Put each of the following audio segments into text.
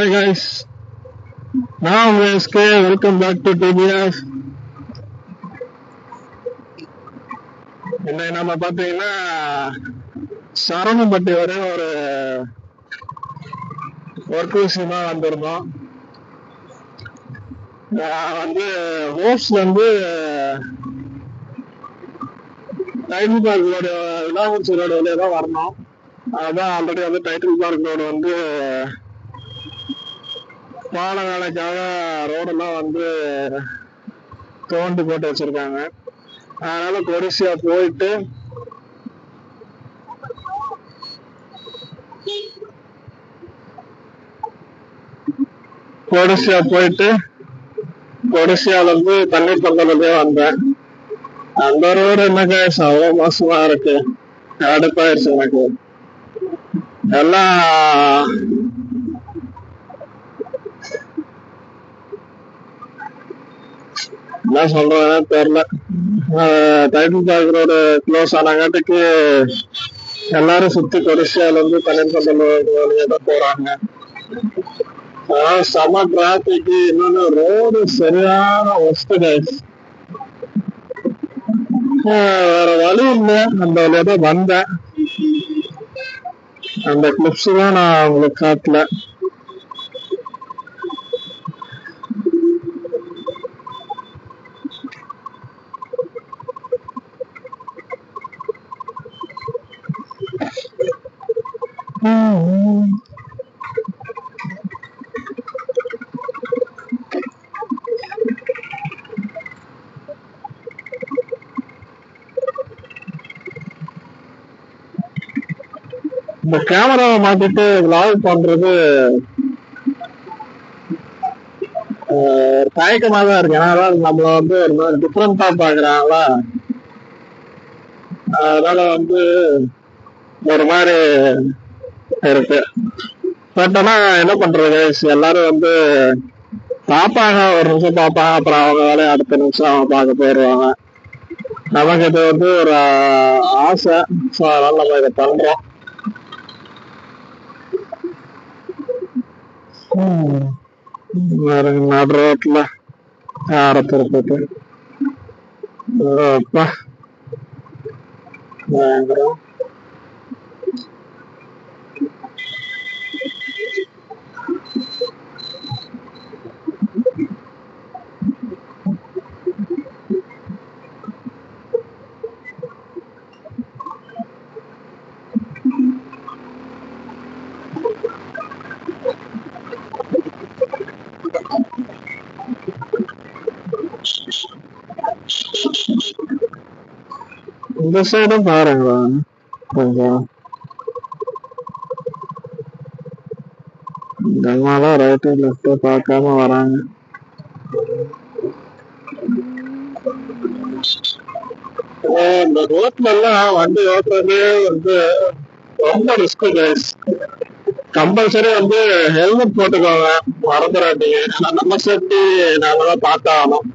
Hi guys, now SK, welcome back to TBS. இன்னைக்கு நம்ம பாத்தீங்கன்னா சரவணம்பட்டி வரை ஒரு ஒர்க் விஷயமா வந்திருந்தோம். நான் ஹோஸ்ட்ல Tidel park road Vilankurichi road வழியா தான் வரணும். அதான் ஆல்ரெடி டைட்டில் பார்க் ரோடு பால வேலைக்காக ரோடெல்லாம் தோண்டி போட்டு வச்சிருக்காங்க. அதனால கொடிசியா போயிட்டு கொடிசியால தண்ணீர் பந்தலே வந்தேன். அந்த ரோடு என்னங்க அவ்வளவு மோசமா இருக்கு, அடுப்பாயிருச்சு எனக்கு. எல்லாம் என்ன சொல்றதுன்னு தெரியல. டைட்டில் பார்க் ரோடு க்ளோஸ் ஆனங்காட்டுக்கு எல்லாரும் சுத்தி கொடிசியால தண்ணீர் பந்தல் வழியா தான் போறாங்க. செம டிராபிக். இன்னொன்னு ரோடு சரியான ஒஸ்ட் கைஸ். வேற வழி இல்லை, அந்த வழியா தான் வந்தேன். அந்த கிளிப்ஸ் தான் நான் உங்களுக்கு காட்டல. இந்த கேமராவை மாட்டிட்டு விளாக் பண்றது தயக்கமா தான் இருக்கு. ஏன்னா நம்மள ஒரு மாதிரி டிஃப்ரெண்டா பாக்குறாங்களா, அதனால ஒரு மாதிரி இருக்கு. பட் ஆனா என்ன பண்றது, எல்லாரும் பாப்பாங்க, ஒரு நிமிஷம் பாப்பாங்க, அப்புறம் அவங்க வேலையை அடுத்த நிமிஷம் அவங்க பார்க்க போயிடுவாங்க. நமக்கு இது ஒரு ஆசை, ஸோ அதனால நம்ம இதை பண்றோம். நடு ரோட்ல ஆரத்திருப்பது பயங்கரம். இந்த சைடும் பாருங்களா, கொஞ்சம் இதெல்லாம் ரைட்டு லெஃப்ட் பார்க்காம வராங்க. இந்த ரோட்ல எல்லாம் வண்டி ஓட்டுறது ரொம்ப ரிஸ்க் கைஸ். கம்பல்சரி ஹெல்மெட் போட்டுக்கோங்க, மறந்துடாதீங்க. நம்ம சேஃப்டி நாம தான் பார்த்தாகணும்,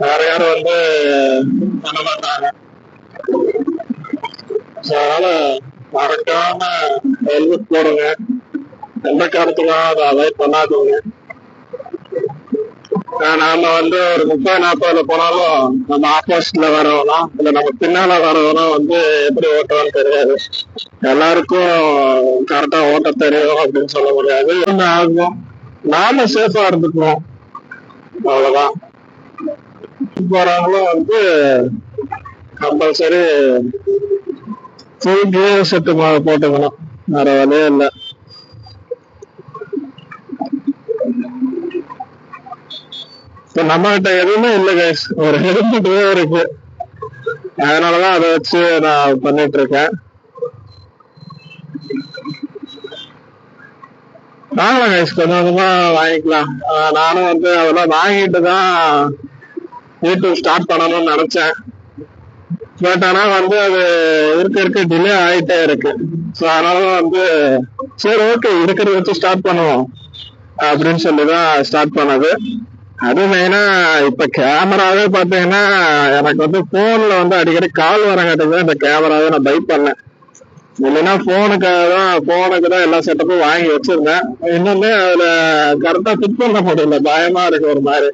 வேற யாரும் பண்ண மாட்டாங்க. அதனால மறக்காம ஹெல்மெட் போடுங்க. எந்த காரணத்துக்கும் அதை அவாய்ட் பண்ணாதீங்க. நாம ஒரு 30-40 போனாலும் நம்ம ஆப்போசிட்ல வரவனும் இல்ல நம்ம பின்னால வரவனும் எப்படி ஓட்டுவான்னு தெரியாது. எல்லாருக்கும் கரெக்டா ஓட்ட தெரியும் அப்படின்னு சொல்ல முடியாது. ஆகும், நாம சேஃபா இருந்துக்குவோம், அவ்வளவுதான். போறவங்களும் கம்பல்சரி ஃபுல் கியர் செட்டு போட்டுக்கணும், வேற வழியே இல்லை. நம்ம கிட்ட எதுவுமே இல்லை கைஸ், ஒரு ஹெல்மெட் தான் இருக்கு. அதனாலதான் அதை வச்சு நான் பண்ணிட்டு இருக்கேன். வாங்கலாம் கைஸ், கொஞ்சம் கொஞ்சமா வாங்கிக்கலாம். நானும் அதெல்லாம் வாங்கிட்டு தான் யூடியூப் ஸ்டார்ட் பண்ணணும்னு நினைச்சேன். பட் ஆனா அது இருக்க டிலே ஆயிட்டே இருக்கு. ஸோ அதனாலதான் சரி ஓகே இருக்கிறத வச்சு ஸ்டார்ட் பண்ணுவோம் அப்படின்னு சொல்லிதான் ஸ்டார்ட் பண்ணது. அது மெயினா இப்ப கேமராவே பாத்தீங்கன்னா எனக்கு போன்ல அடிக்கடி கால் வரங்காட்டுக்கு இந்த கேமராவே நான் பை பண்ணேன். இல்லைன்னா போனுக்கு தான் எல்லா செட்டப்பும் வாங்கி வச்சிருந்தேன். இன்னுமே அதுல கரெக்டா ஃபிட் பண்ண முடியல, பயமா இருக்கு ஒரு மாதிரி.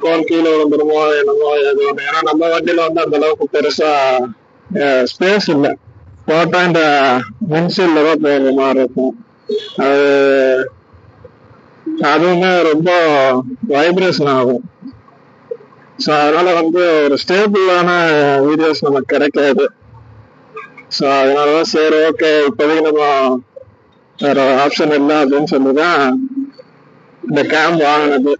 போன் கீழே விழுந்துருமோ என்னமோ ஏதோ. ஏன்னா நம்ம வண்டியில வந்து அந்த அளவுக்கு பெருசா ஸ்பேஸ் இல்லை. போட்டா இந்த விண்ட்ஷீல்ட்ல தான் போகிற மாதிரி இருக்கும். அது அதுவுமே ரொம்ப வைப்ரேஷன் ஆகும். ஸோ அதனால வந்து ஒரு ஸ்டேபிளான வீடியோஸ் நமக்கு கிடைக்காது. ஸோ அதனாலதான் சரி ஓகே இப்போதைக்கு நம்ம வேற ஆப்ஷன் இல்லை அப்படின்னு சொல்லிதான் இந்த கேம் வாங்கினது.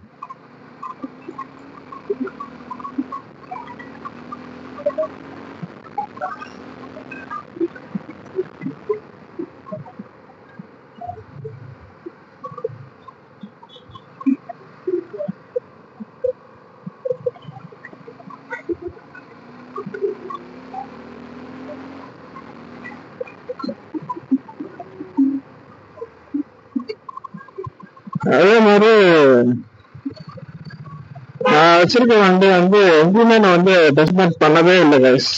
அதே மாதிரி நான் வச்சிருக்க வண்டி வந்து எங்கேயுமே நான் வந்து டெஸ்ட்மெண்ட் பண்ணவே இல்லை கைஸ்.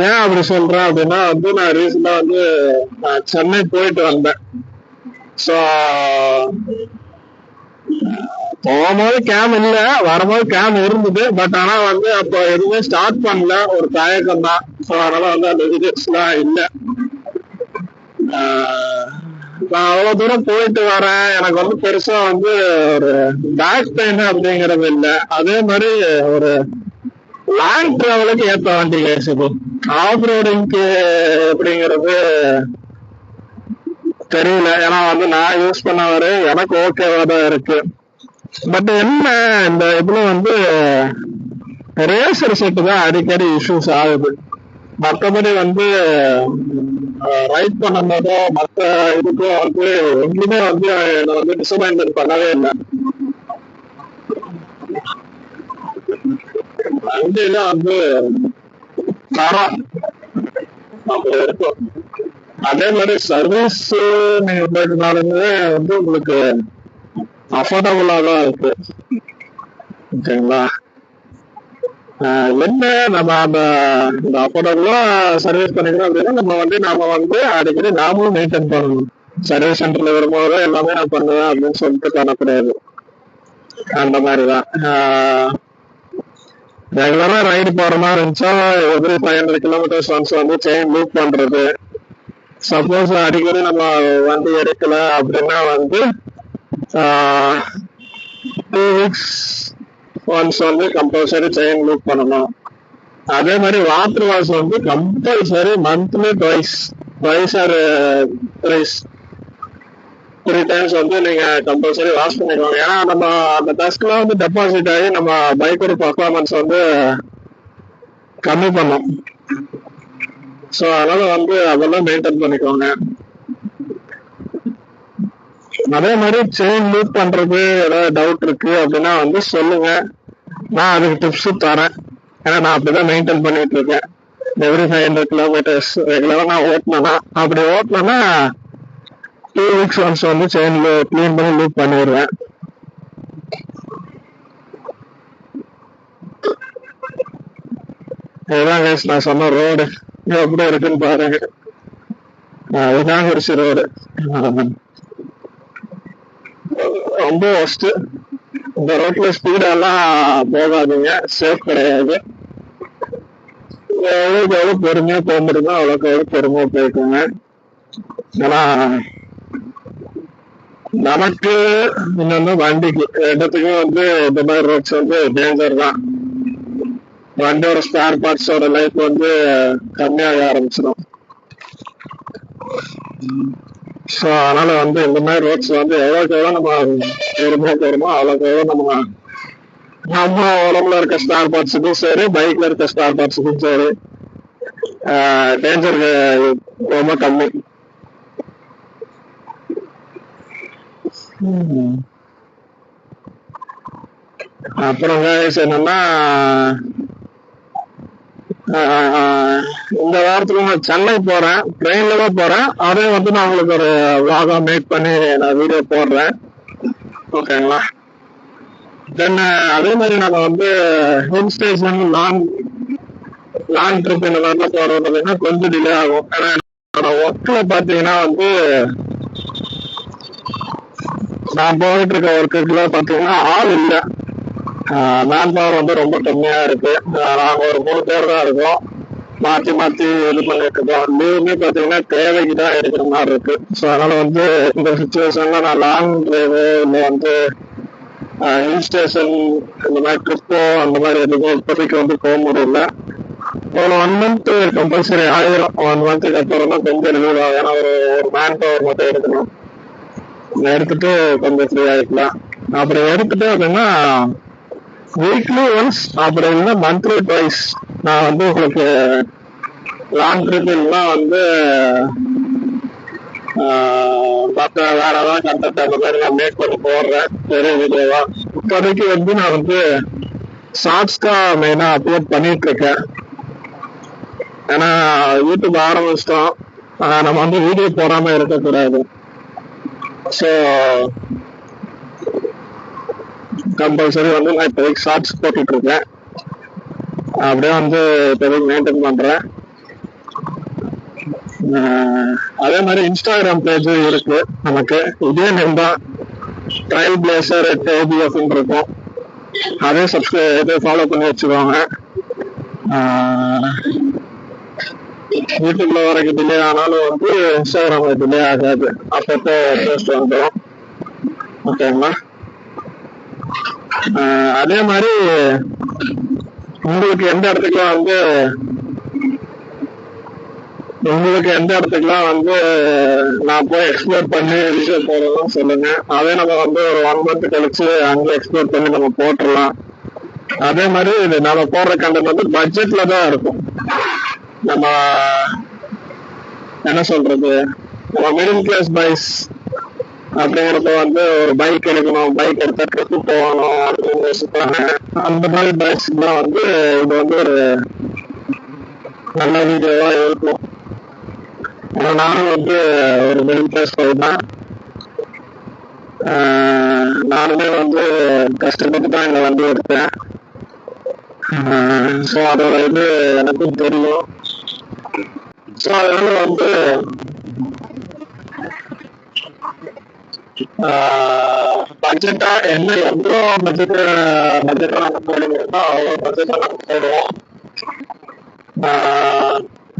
ஏன் அப்படி சொல்றேன் அப்படின்னா வந்து நான் ரீசெண்டா வந்து நான் சென்னை போயிட்டு வந்தேன். ஸோ போகும்போது கேம் இல்ல, வரும்போது கேம் இருந்தது. பட் ஆனா வந்து அப்போ எதுவுமே ஸ்டார்ட் பண்ணல, ஒரு தயக்கம் தான். ஸோ அதனால வந்து அந்த விஜிட்ஸ் எல்லாம் இல்லை. நான் அவ்வளவு தூரம் போயிட்டு வரேன், எனக்கு வந்து பெருசா வந்து ஒரு பேக் பெயின் அப்படிங்கறது இல்லை. அதே மாதிரி ஒரு லாங் டிராவலுக்கு ஏற்ற வண்டி கேஸ். இப்போ ஆஃப் ரோடிங்க்கு எப்படிங்கிறது தெரியல. ஏன்னா வந்து நான் யூஸ் பண்ண வரை எனக்கு ஓகேவா தான் இருக்கு. பட் என்ன இந்த இதுல வந்து ரேசர் செட்டு தான் அடிக்கடி இஷ்யூஸ் ஆகுது. மற்றபடி வந்து ரைட் பண்ணும்போதோ மற்ற இதுக்கோ வந்து எங்கேயுமே வந்து என்னை வந்து டிசப்பாயின்மெண்ட் பண்ணவே இல்லை. வண்டியில வந்து தரம் அப்படி இருக்கும். அதே மாதிரி சர்வீஸ் நீங்க போயிட்டனாலுமே வந்து உங்களுக்கு அஃபோர்டபுளா தான் இருக்கு. ஓகேங்களா? என்ன நம்ம அந்த அஃபோர்டபுளா சர்வீஸ் பண்ணிக்கிறோம் அப்படின்னா நம்ம வந்து அடிக்கடி நாமளும் மெயின்டைன் பண்ணணும். சர்வீஸ் சென்டர்ல வரும்போது எல்லாமே நான் பண்ணுவேன் அப்படின்னு சொல்லிட்டு பண்ணக்கூடாது. அந்த மாதிரிதான் ரெகுலரா ரைடு போற மாதிரி இருந்துச்சா எவ்ரி 500 கிலோமீட்டர்ஸ் ஒன்ஸ் வந்து செயின் லூப் பண்றது. சப்போஸ் அடிக்கடி நம்ம வண்டி எடுக்கல அப்படின்னா வந்து 2 வீக்ஸ் ஒன்ஸ் வந்து கம்பல்சரி செயின் லூப் பண்ணணும். அதே மாதிரி வாட்டர் வாஷ் வந்து compulsory monthly twice or three times வந்து நீங்க கம்பல்சரி வாஷ் பண்ணிடுவாங்க. ஏன்னா நம்ம அந்த டஸ்ட்லாம் வந்து டெபாசிட் ஆகி நம்ம பைக்கோட பர்ஃபார்மன்ஸ் வந்து கம்மி பண்ணும். ஸோ அதனால வந்து அதெல்லாம் மெயின்டைன் பண்ணிக்கோங்க. அதே மாதிரி செயின் லூப் பண்றது ஏதாவது டவுட் இருக்கு அப்படின்னா வந்து சொல்லுங்க, நான் அதுக்கு டிப்ஸ் தரேன். ஏன்னா நான் அப்படிதான் மெயின்டைன் பண்ணிட்டு இருக்கேன். எவ்ரி 500 கிலோமீட்டர்ஸ் ரெகுலரா நான் ஓட்டினேன்னா, அப்படி ஓட்டினேன்னா 2 வீக்ஸ் ஒன்ஸ் வந்து செயின் கிளீன் பண்ணி லூப் பண்ணிடுவேன். இதுதான் கைஸ் நான் சொன்ன ரோடு எப்படி இருக்குன்னு பாருங்க. விநாயகரிசி ரோடு ரொம்ப ஒஸ்ட். இந்த ரோட்ல ஸ்பீடெல்லாம் போகாதீங்க, சேஃப் கிடையாது. எவ்வளவுக்கு எவ்வளவு பொறுமையா போக முடியுமோ அவ்வளவுக்கு எவ்வளவு பொறுமையா போய்க்கோங்க. ஏன்னா நமக்கு இன்னொன்னு வண்டிக்கு இடத்துக்கு வந்து இந்த மாதிரி ரோட்ஸ் வந்து டேஞ்சர் தான். வண்டியோட ஸ்பேர் பார்ட்ஸோட லைஃப் வந்து கம்மியாக ஆரம்பிச்சிடும். ஸோ அதனால வந்து இந்த மாதிரி ரோட்ஸ் வந்து எவ்வளோக்கு எவ்வளோ நம்ம பொறுமையா போகிறோமோ அவ்வளோக்கு எவ்வளோ நம்ம உடம்புல இருக்க ஸ்பேர் பார்ட்ஸுக்கும் சரி, பைக்ல இருக்க ஸ்பேர் பார்ட்ஸுக்கும் சரி டேஞ்சர் ரொம்ப கம்மி. அப்புறம் என்னன்னா இந்த வாரத்துல நான் சென்னை போறேன், ட்ரெயின்ல தான் போறேன். அதே வந்து நான் உங்களுக்கு ஒரு vlog மேக் பண்ணி நான் வீடியோ போடுறேன். ஓகேங்களா? தென் அதே மாதிரி நாங்க வந்து ஹில் ஸ்டேஷன் லாங் ட்ரிப் இந்த மாதிரிலாம் போறோம் அப்படின்னா கொஞ்சம் டிலே ஆகும். ஏன்னா ஒர்க்ல பாத்தீங்கன்னா வந்து நான் போயிட்டு இருக்க ஒர்க்குல பாத்தீங்கன்னா ஆள் இல்லை. மேன் பவர் வந்து ரொம்ப கம்மியா இருக்கு. நாங்க ஒரு 3 பேர் தான் இருக்கோம். மாத்தி மாத்தி இது பண்ணிட்டு இருக்கோம். லீவுமே பாத்தீங்கன்னா தேவைக்கு தான் இருக்கிற மாதிரி இருக்கு. ஸோ அதனால வந்து இந்த சுச்சுவேஷன்ல நான் லாங் டிரைவு இல்லை வந்து ஹில் ஸ்டேஷன் இந்த மாதிரி ட்ரிப்போ அந்த மாதிரி எதுவும் இப்போதைக்கு வந்து போக முடியல. ஒரு 1 மந்த் கம்பல்சரி ஆயிரும். 1 மந்த்துக்கு அப்புறம் தான் கொஞ்சம் ரிலீவ் ஆகும். ஏன்னா ஒரு மேன் பவர் மட்டும் எடுக்கணும். எடுத்துட்டு கொஞ்சம் ஃப்ரீ ஆகிக்கலாம். அப்படி எடுத்துட்டு அப்படின்னா வீக்லி ஒன்ஸ் அப்படி இல்லைன்னா மந்த்லி ட்வைஸ் நான் வந்து உங்களுக்கு லாங் ட்ரிப் எல்லாம் வந்து மற்ற வேற ஏதாவது கண்டென்ட் அந்த மாதிரி நான் மேக் பண்ணி போடுறேன் பெரிய வீடியோவா. இப்போதைக்கு வந்து நான் வந்து ஷார்ட்ஸ் தான் மெயினா அப்லோட் பண்ணிட்டு இருக்கேன். ஏன்னா யூடியூப் ஆரம்பிச்சிட்டோம், நம்ம வந்து வீடியோ போடாம இருக்கக்கூடாது. ஸோ கம்பல்சரி வந்து நான் இப்போதைக்கு ஷார்ட்ஸ் போட்டுட்டு இருக்கேன். அப்படியே வந்து இப்போதைக்கு மெயின்டைன் பண்றேன். அதே மாதிரி இன்ஸ்டாகிராம் பேஜ் இருக்கு நமக்கு. இதே நேம் தான், ட்ரைல் பிளேசர் @abf இருக்கும். அதே சப்ஸ்கிரைப் ஃபாலோ பண்ணி வச்சுக்கோங்க. யூடியூப்ல வரைக்கும் டிலே ஆனாலும் வந்து இன்ஸ்டாகிராம்ல டிலே ஆகாது. அப்பப்போ போஸ்ட் வந்துடும். ஓகேங்களா? அதே மாதிரி உங்களுக்கு எந்த இடத்துக்குலாம் வந்து நான் போய் எக்ஸ்ப்ளோர் பண்ணி வீடியோ போடலாம் சொல்லுங்க. அதே நம்ம வந்து ஒரு 1 மந்த் கழிச்சு அங்கே எக்ஸ்ப்ளோர் பண்ணி நம்ம போட்டுடலாம். அதே மாதிரி நம்ம போடுற கண்டென்ட் வந்து பட்ஜெட்ல தான் இருக்கும். நம்ம என்ன சொல்றது, நம்ம மிடில் கிளாஸ் பாய்ஸ் அப்படிங்கிறப்ப வந்து ஒரு பைக் எடுக்கணும், பைக் எடுத்தா ட்ரிப்பு போகணும் அப்படின்னு யோசிப்பாங்க. அந்த மாதிரி பாய்ஸ்க்கு தான் வந்து இது வந்து ஒரு நல்ல வீடியோவா இருக்கும். நானும் வந்து ஒரு மிடில் கிளாஸ் பாய் தான். நானுமே வந்து கஷ்டப்பட்டு தான் இந்த வண்டி எடுத்தேன். ஸோ அதோட இது எனக்கும் தெரியும். ஸோ அதனால வந்து பட்ஜெட்டா என்ன எவ்வளோ பட்ஜெட்டா நம்ம போடுறோமோ அவ்வளோ பட்ஜெட்டா நம்ம போடுவோம்.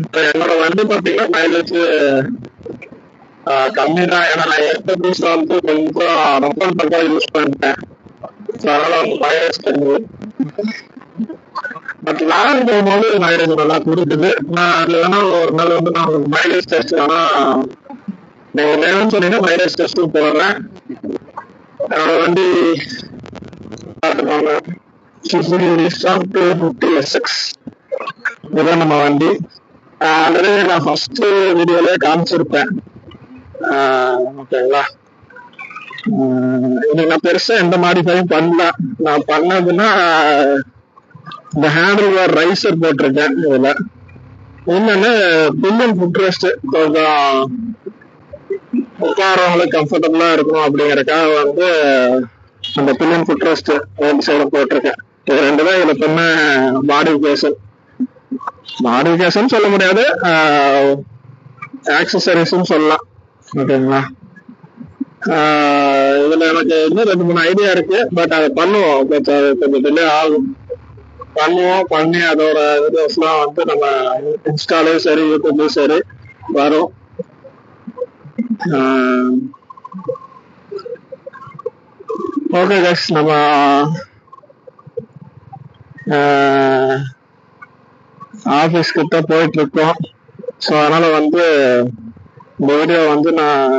இப்போ என்னோட வண்டி பார்த்தீங்கன்னா மைலேஜ் கம்மி தான். ஏன்னா நான் எடுத்த புதுசுல வந்து கொஞ்சம் ரப்பர் பக்கா யூஸ் பண்ணிட்டேன். ஸோ அதனால வந்து மைலேஜ் கம்மி. பட் லாங் போகும்போது மைலேஜ் நல்லா கொடுக்குது. நான் அதுல வேணா ஒரு நாள் வந்து நான் மைலேஜ் டெஸ்ட் வேணா நீங்க வேணும்னு சொன்னீங்கன்னா மைலேஜ் டெஸ்ட்டும் போடுறேன். என்னோட வண்டி பார்த்துக்கோங்க, Suzuki 250SX இதுதான் நம்ம வண்டி. ஆல்ரெடி நான் ஃபர்ஸ்ட் வீடியோலயே காமிச்சிருப்பேன். ஓகேங்களா? இது நான் பெருசா எந்த மாடிஃபையும் பண்ணல. நான் பண்ணதுன்னா இந்த ஹேண்டில் பார் ரைசர் போட்டிருக்கேன். இதுல இன்னொன்னு பில்லியன் ஃபுட் ரெஸ்ட், கொஞ்சம் உட்காரவங்களுக்கு கம்ஃபர்டபுளா இருக்கணும் அப்படிங்கறக்காக வந்து அந்த பில்லியன் ஃபுட் ரெஸ்ட் ரெண்டு சைடும் போட்டிருக்கேன். இது 2 தான் இதுல பண்ண மாடிஃபிகேஷன் சொல்ல முடியாது, ஆக்சசரிஸ்ன்னு சொல்லலாம். ஓகேங்களா? இதுல எனக்கு இன்னும் 2-3 ஐடியா இருக்கு. பட் அதை பண்ணுவோம், கொஞ்சம் டிலே ஆகும். பண்ணி அதோட வீடியோஸ்லாம் வந்து நம்ம இன்ஸ்டாலையும் சரி யூடியூப்லயும் சரி வரும். ஓகே கைஸ், நம்ம ஆபீஸ் கிட்ட போயிட்டு இருக்கோம். ஸோ அதனால வந்து இந்த வீடியோ வந்து நான்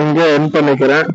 இங்கே எண்ட் பண்ணிக்கிறேன்.